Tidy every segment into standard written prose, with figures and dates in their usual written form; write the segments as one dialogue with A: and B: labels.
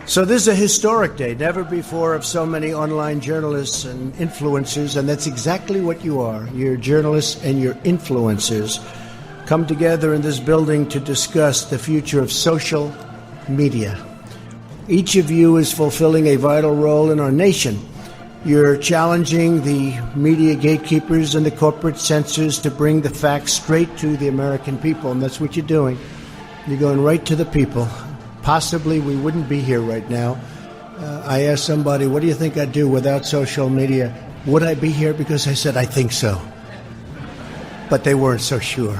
A: So this is a historic day, never before of so many online journalists and influencers, and that's exactly what you are. You're journalists and you're influencers come together in this building to discuss the future of social media. Each of you is fulfilling a vital role in our nation. You're challenging the media gatekeepers and the corporate censors to bring the facts straight to the American people, and that's what you're doing. You're going right to the people. Possibly we wouldn't be here right now. I asked somebody, what do you think I'd do without social media? Would I be here? Because I said, I think so. But they weren't so sure.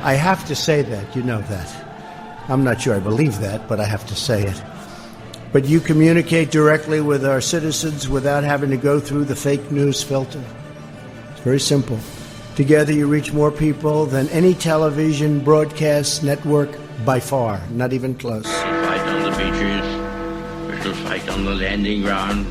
A: I have to say that, you know that. I'm not sure I believe that, but I have to say it. But you communicate directly with our citizens without having to go through the fake news filter. It's very simple. Together you reach more people than any television broadcast network by far, not even close.
B: We shall fight on the beaches. We shall fight on the landing ground.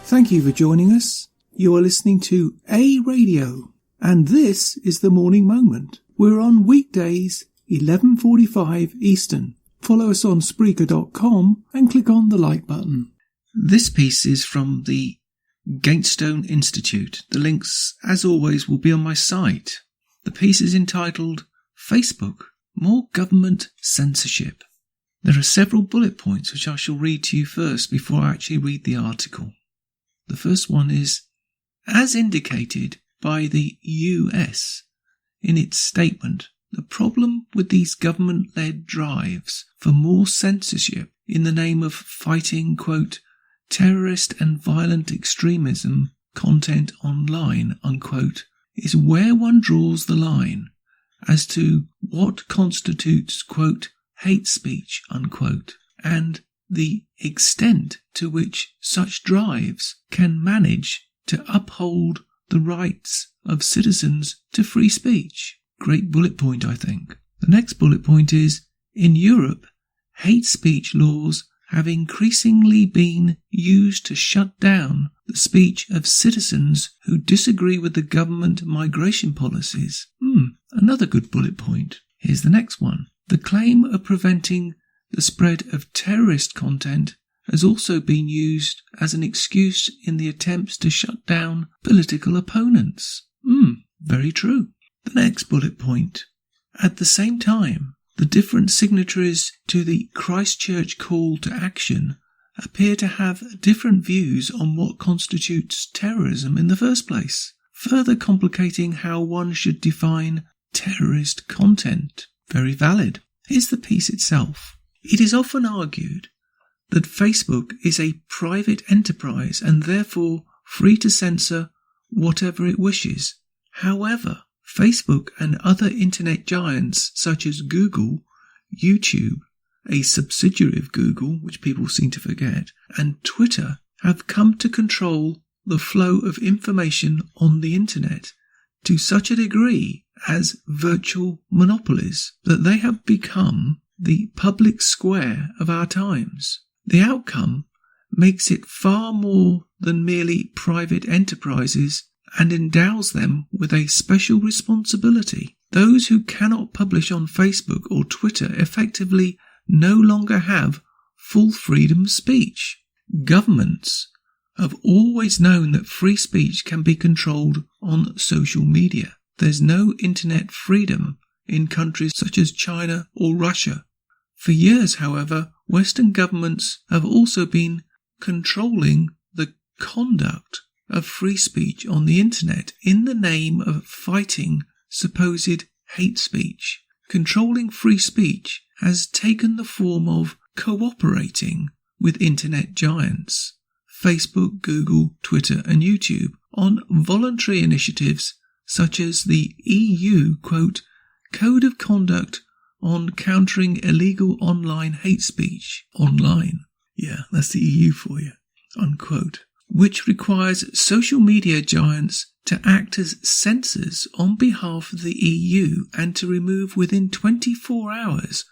C: Thank you for joining us. You are listening to A Radio, and this is The Morning Moment. We're on weekdays, 11:45 Eastern. Follow us on Spreaker.com and click on the like button. This piece is from the Gatestone Institute. The links, as always, will be on my site. The piece is entitled Facebook, More Government Censorship. There are several bullet points which I shall read to you first before I actually read the article. The first one is, as indicated by the US in its statement, the problem with these government-led drives for more censorship in the name of fighting, quote, terrorist and violent extremism content online, unquote, is where one draws the line as to what constitutes, quote, hate speech, unquote, and the extent to which such drives can manage to uphold the rights of citizens to free speech. Great bullet point, I think. The next bullet point is, in Europe, hate speech laws have increasingly been used to shut down the speech of citizens who disagree with the government migration policies. Another good bullet point. Here's the next one. The claim of preventing the spread of terrorist content has also been used as an excuse in the attempts to shut down political opponents. Very true. The next bullet point. At the same time, the different signatories to the Christchurch call to action appear to have different views on what constitutes terrorism in the first place, further complicating how one should define terrorist content. Very valid. Here's the piece itself. It is often argued that Facebook is a private enterprise and therefore free to censor whatever it wishes. However, Facebook and other internet giants such as Google, YouTube, a subsidiary of Google, which people seem to forget, and Twitter have come to control the flow of information on the internet to such a degree as virtual monopolies that they have become the public square of our times. The outcome makes it far more than merely private enterprises and endows them with a special responsibility. Those who cannot publish on Facebook or Twitter effectively no longer have full freedom of speech. Governments have always known that free speech can be controlled on social media. There's no internet freedom in countries such as China or Russia. For years, however, Western governments have also been controlling the conduct of free speech on the internet in the name of fighting supposed hate speech. Controlling free speech has taken the form of cooperating with internet giants, Facebook, Google, Twitter and YouTube, on voluntary initiatives such as the EU, quote, Code of Conduct on Countering Illegal Online Hate Speech. Online. Yeah, that's the EU for you. Unquote. Which requires social media giants to act as censors on behalf of the EU and to remove within 24 hours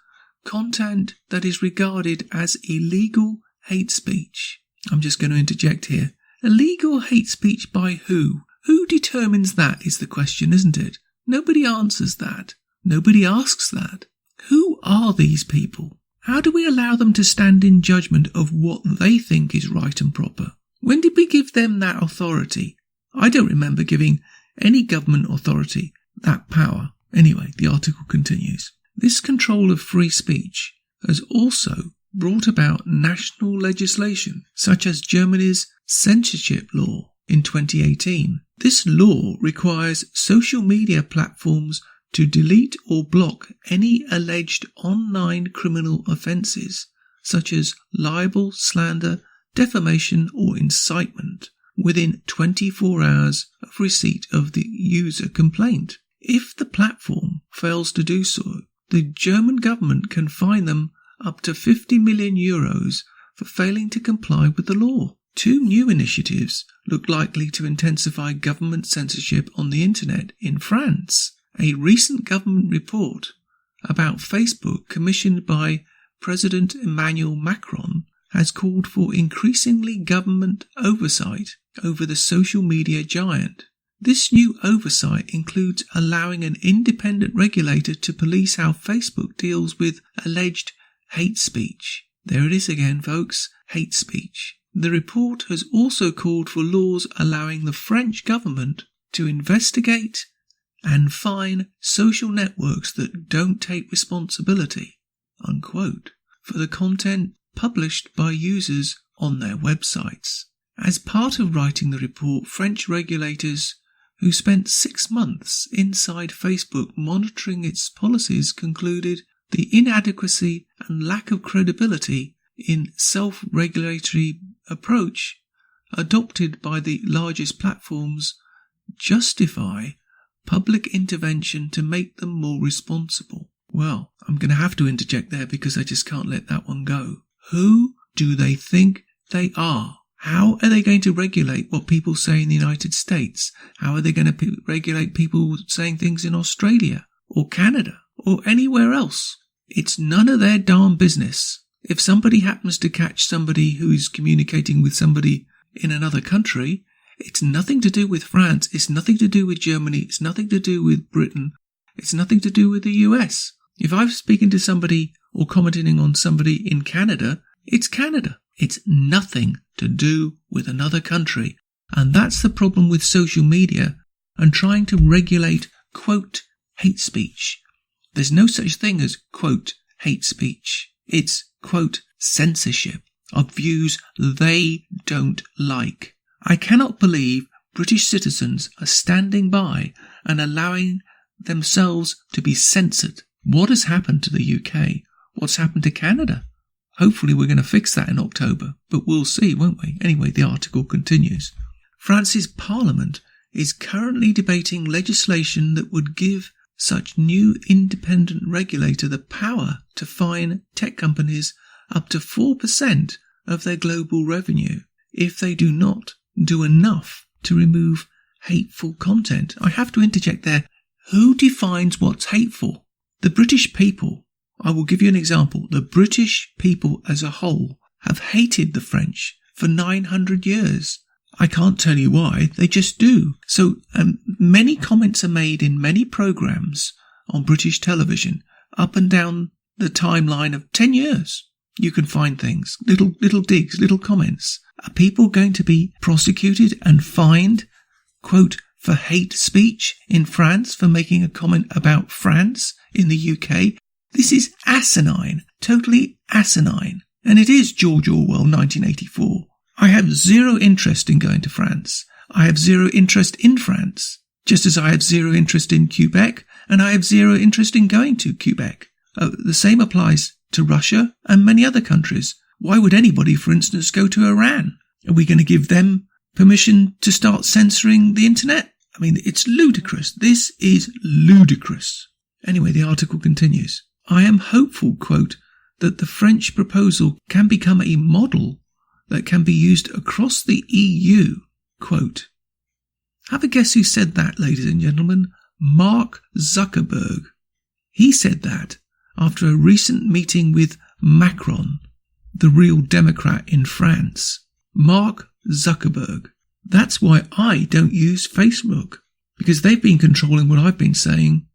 C: content that is regarded as illegal hate speech. I'm just going to interject here. Illegal hate speech by who? Who determines that is the question, isn't it? Nobody answers that. Nobody asks that. Who are these people? How do we allow them to stand in judgment of what they think is right and proper? When did we give them that authority? I don't remember giving any government authority that power. Anyway, the article continues. This control of free speech has also brought about national legislation, such as Germany's censorship law in 2018. This law requires social media platforms to delete or block any alleged online criminal offences, such as libel, slander, defamation or incitement, within 24 hours of receipt of the user complaint. If the platform fails to do so, the German government can fine them up to 50 million euros for failing to comply with the law. Two new initiatives look likely to intensify government censorship on the internet in France. A recent government report about Facebook, commissioned by President Emmanuel Macron, has called for increasingly government oversight over the social media giant. This new oversight includes allowing an independent regulator to police how Facebook deals with alleged hate speech. There it is again, folks, hate speech. The report has also called for laws allowing the French government to investigate and fine social networks that don't take responsibility, unquote, for the content published by users on their websites. As part of writing the report, French regulators who spent 6 months inside Facebook monitoring its policies concluded the inadequacy and lack of credibility in self-regulatory approach adopted by the largest platforms justify public intervention to make them more responsible. Well, I'm going to have to interject there because I just can't let that one go. Who do they think they are? How are they going to regulate what people say in the United States? How are they going to regulate people saying things in Australia or Canada or anywhere else? It's none of their darn business. If somebody happens to catch somebody who's communicating with somebody in another country, it's nothing to do with France, it's nothing to do with Germany, it's nothing to do with Britain, it's nothing to do with the US. If I'm speaking to somebody or commenting on somebody in Canada, it's Canada. It's nothing to do with another country. And that's the problem with social media and trying to regulate, quote, hate speech. There's no such thing as, quote, hate speech. It's, quote, censorship of views they don't like. I cannot believe British citizens are standing by and allowing themselves to be censored. What has happened to the UK? What's happened to Canada? Hopefully we're going to fix that in October, but we'll see, won't we? Anyway, the article continues. France's parliament is currently debating legislation that would give such new independent regulator the power to fine tech companies up to 4% of their global revenue if they do not do enough to remove hateful content. I have to interject there. Who defines what's hateful? The British people. I will give you an example. The British people as a whole have hated the French for 900 years. I can't tell you why, they just do. So many comments are made in many programmes on British television up and down the timeline of 10 years. You can find things, little digs, little comments. Are people going to be prosecuted and fined, quote, for hate speech in France for making a comment about France in the UK? This is asinine, totally asinine. And it is George Orwell 1984. I have zero interest in going to France. I have zero interest in France, just as I have zero interest in Quebec, and I have zero interest in going to Quebec. The same applies to Russia and many other countries. Why would anybody, for instance, go to Iran? Are we going to give them permission to start censoring the internet? I mean, it's ludicrous. This is ludicrous. Anyway, the article continues. I am hopeful, quote, that the French proposal can become a model that can be used across the EU, quote. Have a guess who said that, ladies and gentlemen? Mark Zuckerberg. He said that after a recent meeting with Macron, the real Democrat in France. Mark Zuckerberg. That's why I don't use Facebook. because they've been controlling what I've been saying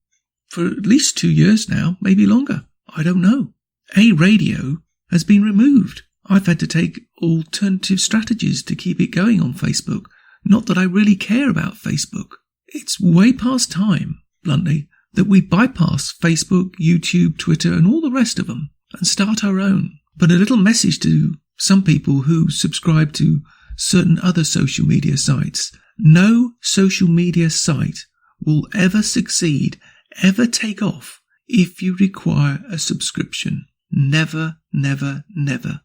C: for at least 2 years now, maybe longer. I don't know. A Radio has been removed. I've had to take alternative strategies to keep it going on Facebook. Not that I really care about Facebook. It's way past time, bluntly, that we bypass Facebook, YouTube, Twitter and all the rest of them and start our own. But a little message to some people who subscribe to certain other social media sites. No social media site will ever succeed, ever take off, if you require a subscription. Never, never, never.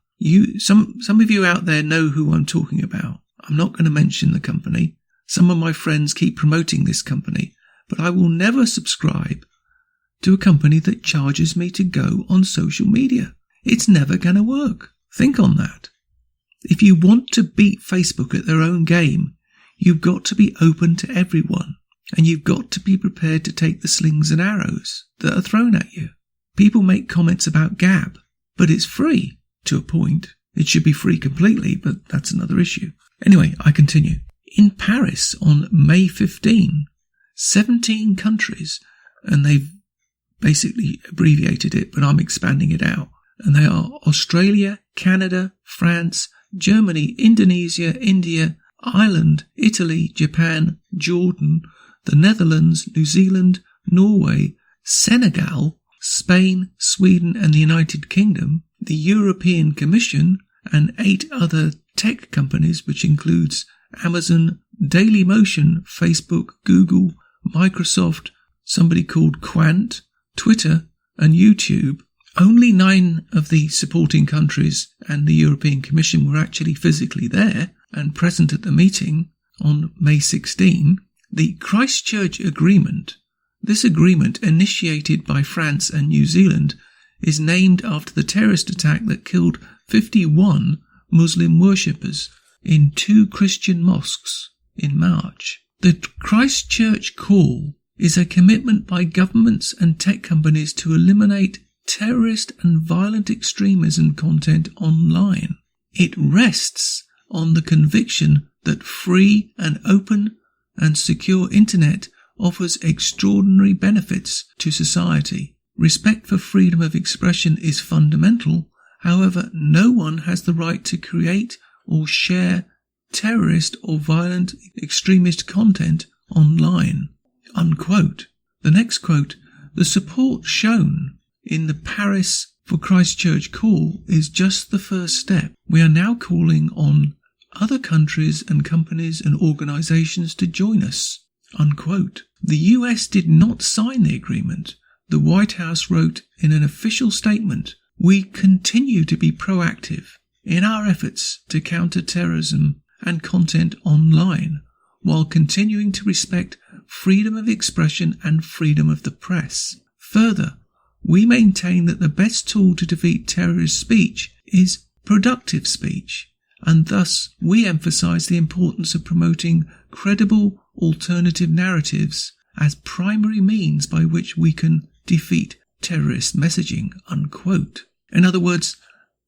C: Some of you out there know who I'm talking about. I'm not going to mention the company. Some of my friends keep promoting this company, but I will never subscribe to a company that charges me to go on social media. It's never going to work. Think on that. If you want to beat Facebook at their own game, you've got to be open to everyone, and you've got to be prepared to take the slings and arrows that are thrown at you. People make comments about Gab, but it's free to a point. It should be free completely, but that's another issue. Anyway, I continue. In Paris on May 15, 17 countries, and they've basically abbreviated it, but I'm expanding it out. And they are Australia, Canada, France, Germany, Indonesia, India, Ireland, Italy, Japan, Jordan, the Netherlands, New Zealand, Norway, Senegal, Spain, Sweden and the United Kingdom, the European Commission and 8 other tech companies, which includes Amazon, Dailymotion, Facebook, Google, Microsoft, somebody called Quant, Twitter and YouTube. Only 9 of the supporting countries and the European Commission were actually physically there and present at the meeting on May 16. The Christchurch Agreement, this agreement initiated by France and New Zealand, is named after the terrorist attack that killed 51 Muslim worshippers in 2 Christian mosques in March. The Christchurch Call is a commitment by governments and tech companies to eliminate terrorist and violent extremism content online. It rests on the conviction that free and open and secure internet offers extraordinary benefits to society. Respect for freedom of expression is fundamental. However, no one has the right to create or share terrorist or violent extremist content online. Unquote. The next quote, the support shown in the Paris for Christchurch Call is just the first step. We are now calling on other countries and companies and organisations to join us. Unquote. The US did not sign the agreement. The White House wrote in an official statement, we continue to be proactive in our efforts to counter terrorism and content online, while continuing to respect freedom of expression and freedom of the press. Further, we maintain that the best tool to defeat terrorist speech is productive speech, and thus we emphasize the importance of promoting credible alternative narratives as primary means by which we can defeat terrorist messaging. Unquote. In other words,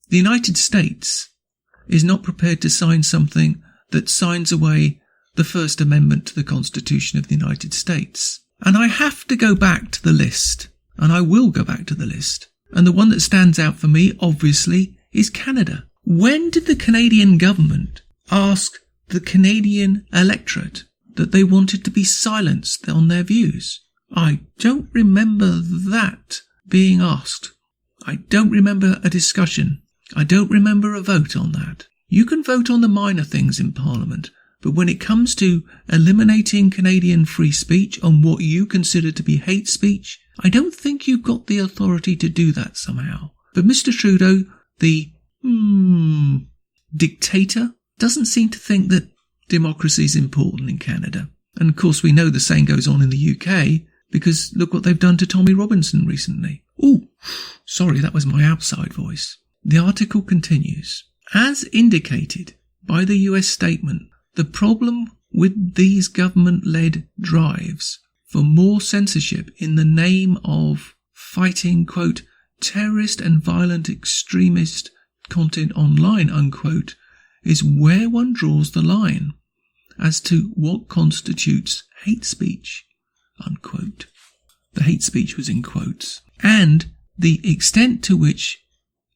C: the United States is not prepared to sign something that signs away the First Amendment to the Constitution of the United States. And I have to go back to the list, and I will go back to the list. And the one that stands out for me, obviously, is Canada. When did the Canadian government ask the Canadian electorate that they wanted to be silenced on their views? I don't remember that being asked. I don't remember a discussion. I don't remember a vote on that. You can vote on the minor things in Parliament, but when it comes to eliminating Canadian free speech on what you consider to be hate speech, I don't think you've got the authority to do that somehow. But Mr. Trudeau, the dictator, doesn't seem to think that democracy is important in Canada. And of course we know the same goes on in the UK, because look what they've done to Tommy Robinson recently. Ooh, sorry, that was my outside voice. The article continues. As indicated by the US statement, the problem with these government-led drives for more censorship in the name of fighting, quote, terrorist and violent extremist content online, unquote, is where one draws the line. as to what constitutes hate speech, unquote. The hate speech was in quotes. And the extent to which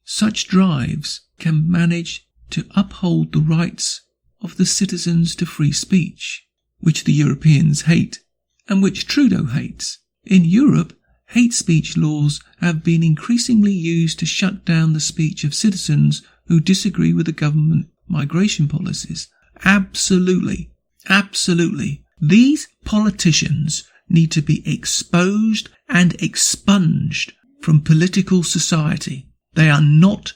C: such drives can manage to uphold the rights of the citizens to free speech, which the Europeans hate and which Trudeau hates. In Europe, hate speech laws have been increasingly used to shut down the speech of citizens who disagree with the government migration policies. Absolutely. Absolutely. These politicians need to be exposed and expunged from political society. They are not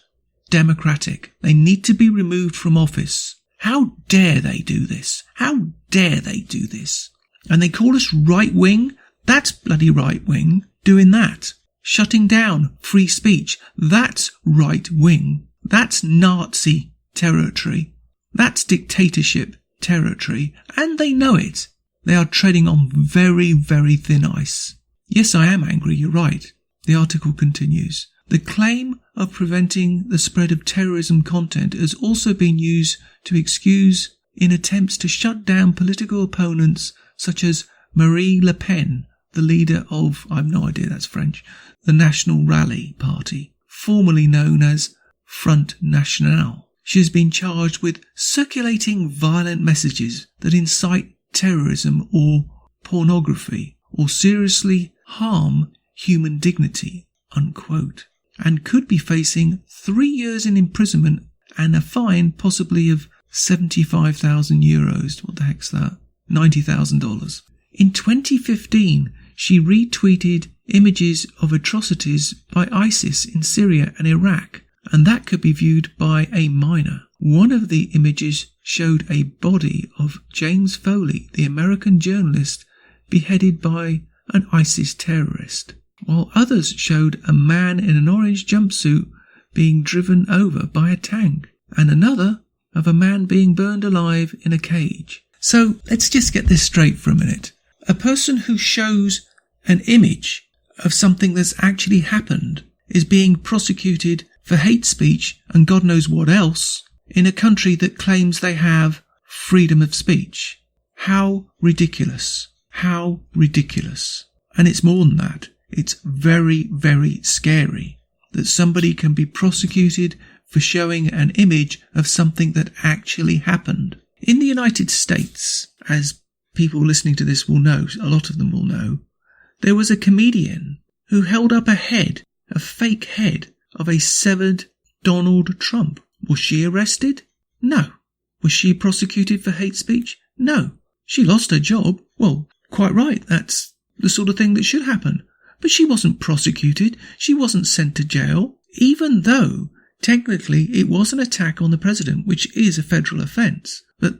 C: democratic. They need to be removed from office. How dare they do this? How dare they do this? And they call us right-wing? That's bloody right-wing doing that. Shutting down free speech. That's right-wing. That's Nazi territory. That's dictatorship territory. And they know it. They are treading on very, very thin ice. Yes, I am angry, you're right. The article continues. The claim of preventing the spread of terrorism content has also been used to excuse in attempts to shut down political opponents such as Marie Le Pen, the leader of, I have no idea, that's French, the National Rally Party, formerly known as Front National. She has been charged with circulating violent messages that incite terrorism or pornography or seriously harm human dignity, unquote, and could be facing 3 years in imprisonment and a fine possibly of €75,000. What the heck's that? $90,000. In 2015, she retweeted images of atrocities by ISIS in Syria and Iraq, and that could be viewed by a minor. One of the images showed a body of James Foley, the American journalist, beheaded by an ISIS terrorist, while others showed a man in an orange jumpsuit being driven over by a tank, and another of a man being burned alive in a cage. So let's just get this straight for a minute. A person who shows an image of something that's actually happened is being prosecuted for hate speech and God knows what else in a country that claims they have freedom of speech. How ridiculous. How ridiculous. And it's more than that. It's very, very scary that somebody can be prosecuted for showing an image of something that actually happened. In the United States, as people listening to this will know, a lot of them will know, there was a comedian who held up a head, a fake head of a severed Donald Trump. Was she arrested? No. Was she prosecuted for hate speech? No. She lost her job. Well, quite right. That's the sort of thing that should happen. But she wasn't prosecuted. She wasn't sent to jail, even though technically it was an attack on the president, which is a federal offence. But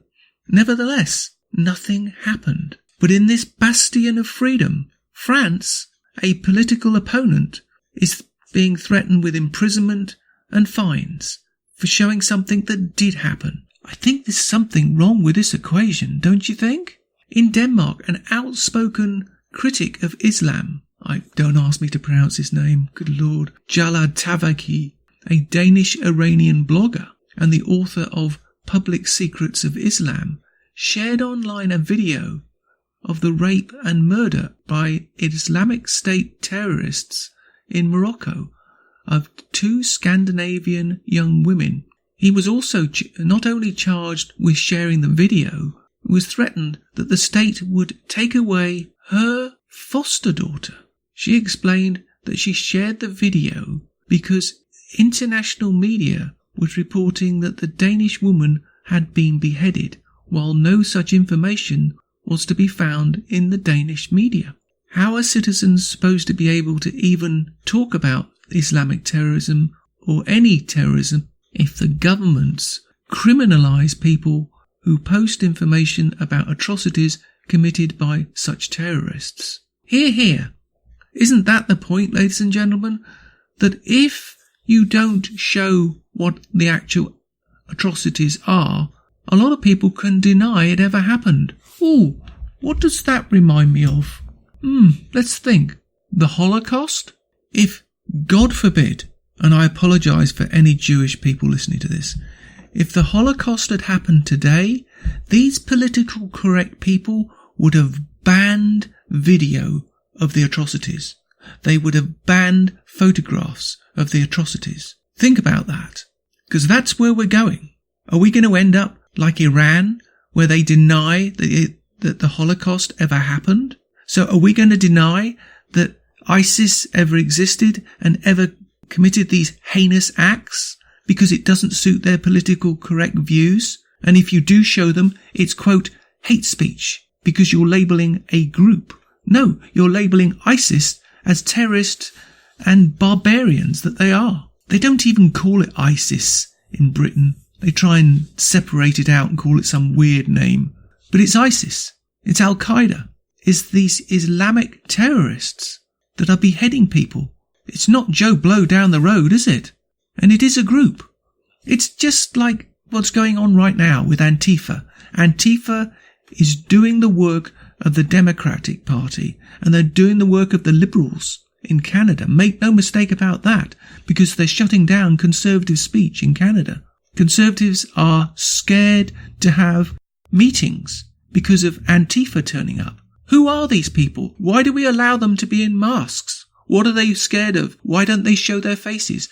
C: nevertheless, nothing happened. But in this bastion of freedom, France, a political opponent, is being threatened with imprisonment and fines for showing something that did happen. I think there's something wrong with this equation, don't you think? In Denmark, an outspoken critic of Islam, don't ask me to pronounce his name, good lord, Jalad Tavaki, a Danish-Iranian blogger and the author of Public Secrets of Islam, shared online a video of the rape and murder by Islamic State terrorists in Morocco of 2 Scandinavian young women. He was also not only charged with sharing the video, but was threatened that the state would take away her foster daughter. She explained that she shared the video because international media was reporting that the Danish woman had been beheaded, while no such information was to be found in the Danish media. How are citizens supposed to be able to even talk about Islamic terrorism or any terrorism if the governments criminalise people who post information about atrocities committed by such terrorists? Hear, hear. Isn't that the point, ladies and gentlemen? That if you don't show what the actual atrocities are, a lot of people can deny it ever happened. Ooh, what does that remind me of? Let's think. The Holocaust? If, God forbid, and I apologise for any Jewish people listening to this, if the Holocaust had happened today these political correct people would have banned video of the atrocities. They would have banned photographs of the atrocities. Think about that, because that's where we're going. Are we going to end up like Iran, where they deny that the Holocaust ever happened? So are we going to deny that ISIS ever existed and ever committed these heinous acts because it doesn't suit their political correct views? And if you do show them, it's, quote, hate speech because you're labelling a group. No, you're labelling ISIS as terrorists and barbarians that they are. They don't even call it ISIS in Britain. They try and separate it out and call it some weird name. But it's ISIS. It's Al-Qaeda. It's these Islamic terrorists that are beheading people. It's not Joe Blow down the road, is it? And it is a group. It's just like what's going on right now with Antifa. Antifa is doing the work of the Democratic Party, and they're doing the work of the Liberals in Canada. Make no mistake about that, because they're shutting down conservative speech in Canada. Conservatives are scared to have meetings because of Antifa turning up. Who are these people? Why do we allow them to be in masks? What are they scared of? Why don't they show their faces?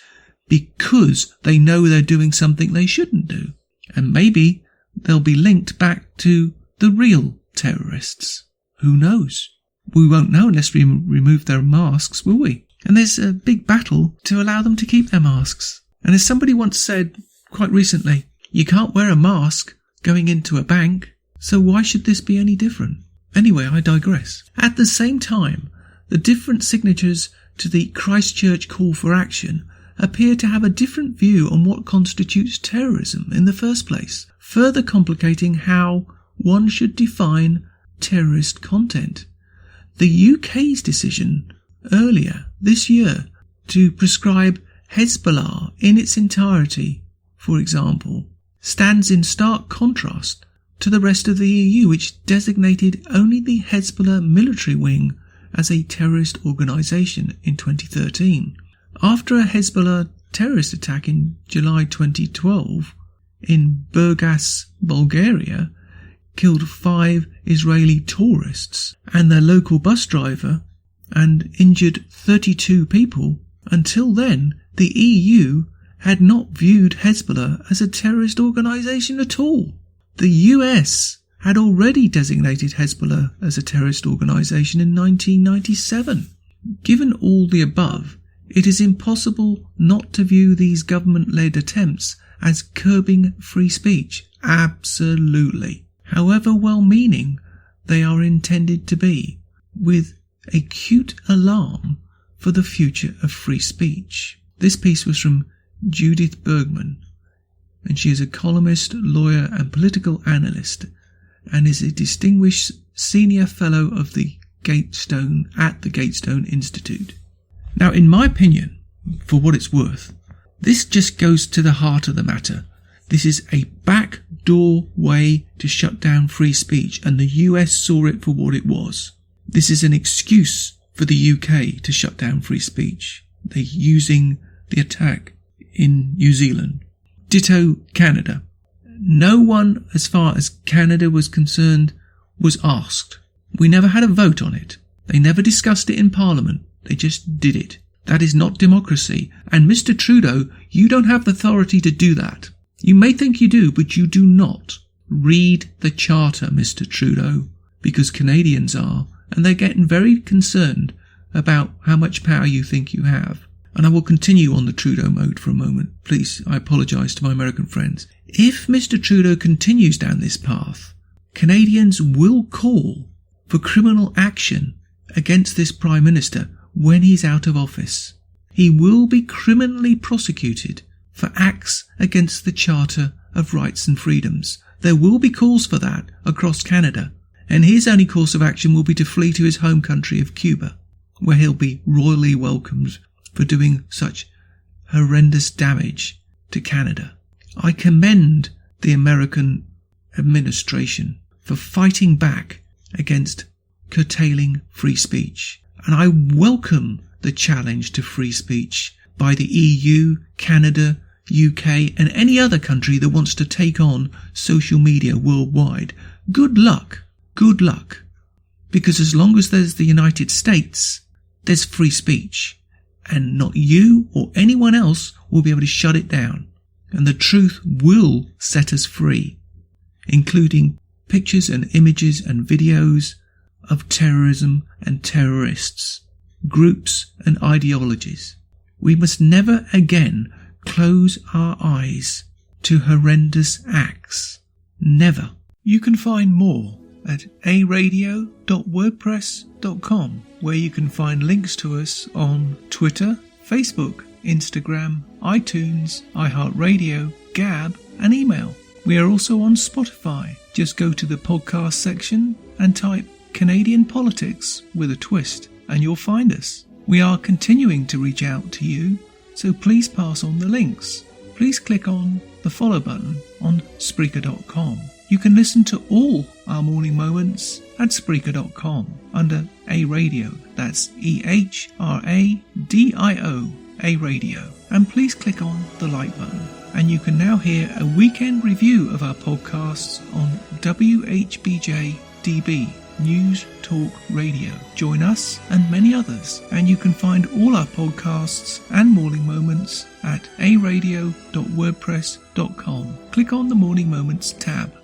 C: Because they know they're doing something they shouldn't do. And maybe they'll be linked back to the real terrorists. Who knows? We won't know unless we remove their masks, will we? And there's a big battle to allow them to keep their masks. And as somebody once said quite recently, you can't wear a mask going into a bank, so why should this be any different? Anyway, I digress. At the same time, the different signatures to the Christchurch call for action appear to have a different view on what constitutes terrorism in the first place, further complicating how one should define terrorist content. The UK's decision earlier this year to prescribe Hezbollah in its entirety, for example, stands in stark contrast to the rest of the EU, which designated only the Hezbollah military wing as a terrorist organisation in 2013. After a Hezbollah terrorist attack in July 2012 in Burgas, Bulgaria, killed 5 Israeli tourists and their local bus driver and injured 32 people, until then the EU had not viewed Hezbollah as a terrorist organisation at all. The US had already designated Hezbollah as a terrorist organisation in 1997. Given all the above, it is impossible not to view these government-led attempts as curbing free speech. Absolutely. However well-meaning they are intended to be, with acute alarm for the future of free speech. This piece was from Judith Bergman, and she is a columnist, lawyer and political analyst, and is a distinguished senior fellow of the Gatestone at the Gatestone Institute. Now, in my opinion, for what it's worth, this just goes to the heart of the matter. This is a backdoor way to shut down free speech, and the US saw it for what it was. This is an excuse for the UK to shut down free speech. They're using the attack in New Zealand. Ditto Canada. No one, as far as Canada was concerned, was asked. We never had a vote on it. They never discussed it in Parliament. They just did it. That is not democracy. And Mr. Trudeau, you don't have the authority to do that. You may think you do, but you do not. Read the Charter, Mr. Trudeau, because Canadians are, and they're getting very concerned about how much power you think you have. And I will continue on the Trudeau mode for a moment. Please, I apologise to my American friends. If Mr. Trudeau continues down this path, Canadians will call for criminal action against this Prime Minister when he's out of office. He will be criminally prosecuted for acts against the Charter of Rights and Freedoms. There will be calls for that across Canada, and his only course of action will be to flee to his home country of Cuba, where he'll be royally welcomed for doing such horrendous damage to Canada. I commend the American administration for fighting back against curtailing free speech, and I welcome the challenge to free speech by the EU, Canada, UK and any other country that wants to take on social media worldwide. Good luck. Good luck. Because as long as there's the United States, there's free speech. And not you or anyone else will be able to shut it down. And the truth will set us free, including pictures and images and videos of terrorism and terrorists, groups and ideologies. We must never again close our eyes to horrendous acts. Never. You can find more at aradio.wordpress.com, where you can find links to us on Twitter, Facebook, Instagram, iTunes, iHeartRadio, Gab, and email. We are also on Spotify. Just go to the podcast section and type Canadian Politics with a twist, and you'll find us. We are continuing to reach out to you, so please pass on the links. Please click on the follow button on Spreaker.com. You can listen to all our morning moments at Spreaker.com under A Radio. That's EHRADIO, A Radio. And please click on the like button. And you can now hear a weekend review of our podcasts on WHBJ DB, News Talk Radio. Join us and many others. And you can find all our podcasts and morning moments at aradio.wordpress.com. Click on the Morning Moments tab.